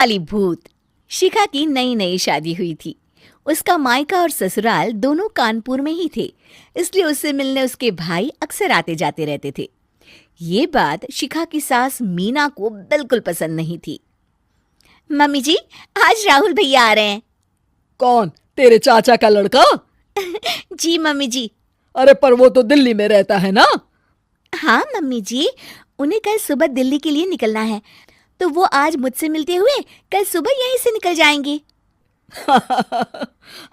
वाली भूत। शिखा की नई नई शादी हुई थी। उसका मायका और ससुराल दोनों कानपुर में ही थे, इसलिए उससे मिलने उसके भाई अक्सर आते जाते रहते थे। ये बात शिखा की सास मीना को बिल्कुल पसंद नहीं थी। मम्मी जी, आज राहुल भैया आ रहे हैं। कौन, तेरे चाचा का लड़का? जी मम्मी जी। अरे पर वो तो दिल्ली में रहता है ना। हाँ मम्मी जी, उन्हें कल सुबह दिल्ली के लिए निकलना है, तो वो आज मुझसे मिलते हुए कल सुबह यहीं से निकल जाएंगे।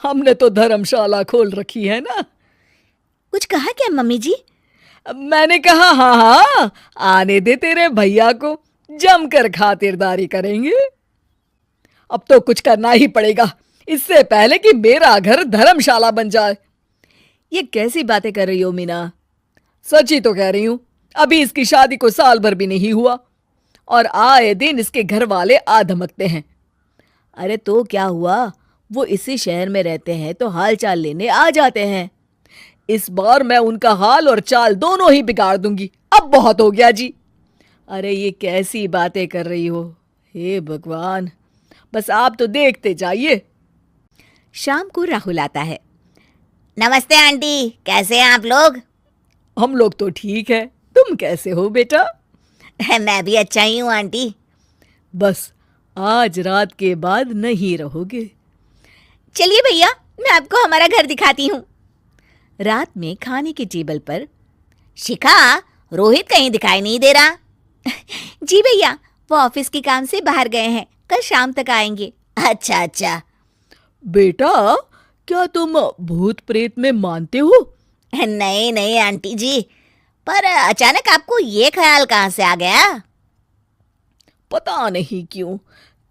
हमने तो धर्मशाला खोल रखी है ना। कुछ कहा क्या मम्मी जी? मैंने कहा हाँ हाँ, आने दे तेरे भैया को, जमकर खातिरदारी करेंगे। अब तो कुछ करना ही पड़ेगा, इससे पहले कि मेरा घर धर्मशाला बन जाए। ये कैसी बातें कर रही हो मीना? सच ही तो कह रही हूं। अभी इसकी शादी को साल भर भी नहीं हुआ और आए दिन इसके घर वाले आ धमकते हैं। अरे तो क्या हुआ, वो इसी शहर में रहते हैं तो हाल चाल लेने आ जाते हैं। इस बार मैं उनका हाल और चाल दोनों ही बिगाड़ दूंगी। अब बहुत हो गया जी। अरे ये कैसी बातें कर रही हो, हे भगवान। बस आप तो देखते जाइए। शाम को राहुल आता है। नमस्ते आंटी, कैसे हैं आप लोग? हम लोग तो ठीक है, तुम कैसे हो बेटा? मैं भी अच्छा ही हूँ आंटी। बस आज रात के बाद नहीं रहोगे। चलिए भैया, मैं आपको हमारा घर दिखाती हूँ। रात में खाने के टेबल पर शिखा, रोहित कहीं दिखाई नहीं दे रहा। जी भैया, वो ऑफिस के काम से बाहर गए हैं, कल शाम तक आएंगे। अच्छा अच्छा। बेटा, क्या तुम भूत प्रेत में मानते हो? नहीं नहीं आंटी जी, पर अचानक आपको ये ख्याल कहाँ से आ गया? पता नहीं क्यों,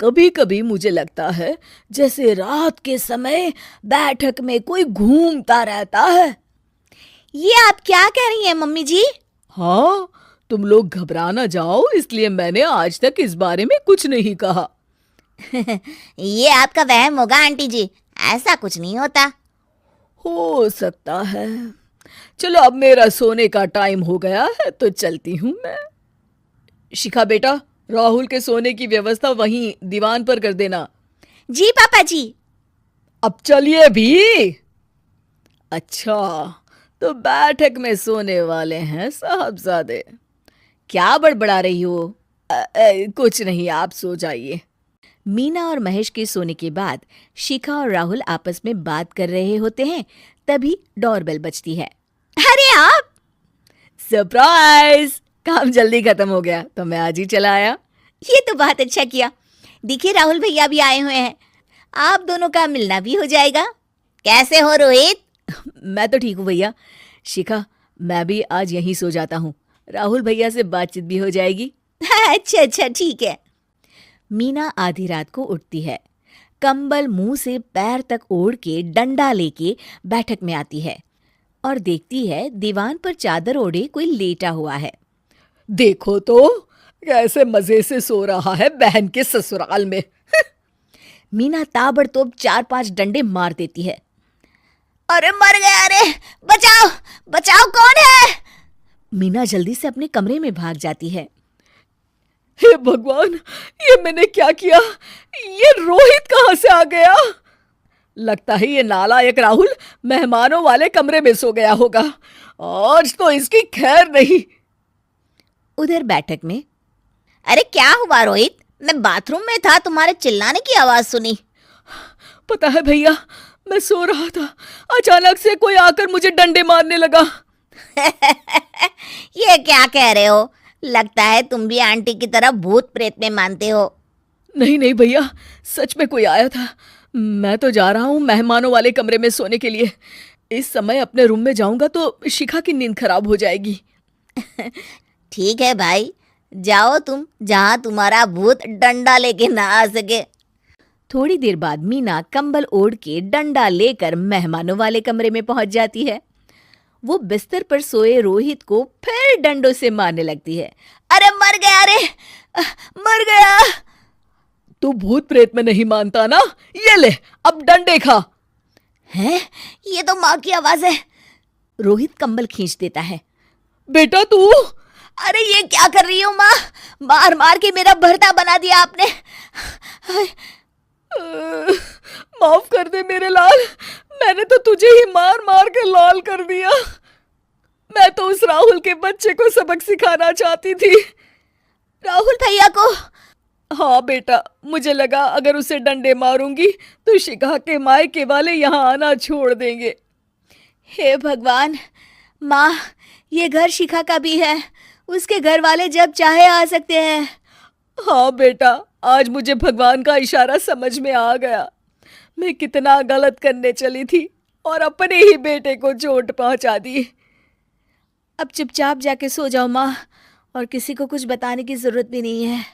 कभी कभी मुझे लगता है जैसे रात के समय बैठक में कोई घूमता रहता है। ये आप क्या कह रही हैं मम्मी जी? हाँ, तुम लोग घबरा ना जाओ, इसलिए मैंने आज तक इस बारे में कुछ नहीं कहा। ये आपका वहम होगा आंटी जी, ऐसा कुछ नहीं होता। हो सकता है। चलो अब मेरा सोने का टाइम हो गया है तो चलती हूँ मैं। शिखा बेटा, राहुल के सोने की व्यवस्था वहीं दीवान पर कर देना। जी पापा जी। अब चलिए भी। अच्छा, तो बैठक में सोने वाले हैं साहबजादे। क्या बड़बड़ा रही हो? कुछ नहीं, आप सो जाइए। मीना और महेश के सोने के बाद शिखा और राहुल आपस में बात कर रहे होते हैं, तभी डोरबेल बजती है। अरे आप! सरप्राइज! काम जल्दी खत्म हो गया तो मैं आज ही चला आया। ये तो बहुत अच्छा किया। देखिए राहुल भैया भी आए हुए हैं, आप दोनों का मिलना भी हो जाएगा। कैसे हो रोहित? मैं तो ठीक हूँ भैया। शिखा, मैं भी आज यहीं सो जाता हूँ, राहुल भैया से बातचीत भी हो जाएगी। अच्छा अच्छा ठीक है। मीना आधी रात को उठती है, कंबल मुंह से पैर तक ओढ़ के डंडा लेके बैठक में आती है और देखती है दीवान पर चादर ओढ़े कोई लेटा हुआ है। देखो तो कैसे मजे से सो रहा है बहन के ससुराल में। मीना ताबड़तोड़ 4-5 डंडे मार देती है। अरे मर गया, अरे बचाओ बचाओ, कौन है? मीना जल्दी से अपने कमरे में भाग जाती है। हे भगवान, ये मैंने क्या किया? ये रोहित कहाँ से आ गया? लगता है ये नालायक राहुल मेहमानों वाले कमरे में सो गया होगा। आज तो इसकी खैर नहीं। उधर बैठक में, अरे क्या हुआ रोहित? मैं बाथरूम में था, तुम्हारे चिल्लाने की आवाज सुनी। पता है भैया, मैं सो रहा था, अचानक से कोई आकर मुझे डंडे मारने लगा। ये क्या कह रहे हो? लगता है तुम भी आंटी की तरह भूत प्रेत में मानते हो। नहीं नहीं भैया, सच में कोई आया था। मैं तो जा रहा हूँ मेहमानों वाले कमरे में सोने के लिए। इस समय अपने रूम में जाऊंगा तो शिखा की नींद खराब हो जाएगी। ठीक है भाई, जाओ तुम, जहां तुम्हारा भूत डंडा लेके ना आ सके। थोड़ी देर बाद मीना कंबल ओढ़ के डंडा लेकर मेहमानों वाले कमरे में पहुंच जाती है। वो बिस्तर पर सोए रोहित को फिर डंडों से मारने लगती है। अरे मर गया, अरे मर गया। तू भूत प्रेत में नहीं मानता ना? ये ले, अब डंडे खा। हैं? ये तो माँ की आवाज है। रोहित कंबल खींच देता है। बेटा तू! अरे ये क्या कर रही हो माँ? मार मार के मेरा भरता बना दिया आपने। माफ कर दे मेरे लाल, मैंने तो तुझे ही मार मार के लाल कर दिया। मैं तो उस राहुल के बच्चे को सबक सिखाना चाहती थी। राहुल भैया को? हाँ बेटा, मुझे लगा अगर उसे डंडे मारूंगी तो शिखा के मायके वाले यहाँ आना छोड़ देंगे। हे भगवान, माँ ये घर शिखा का भी है, उसके घर वाले जब चाहे आ सकते हैं। हाँ बेटा, आज मुझे भगवान का इशारा समझ में आ गया। मैं कितना गलत करने चली थी और अपने ही बेटे को चोट पहुंचा दी। अब चुपचाप जाके सो जाओ माँ, और किसी को कुछ बताने की जरूरत भी नहीं है।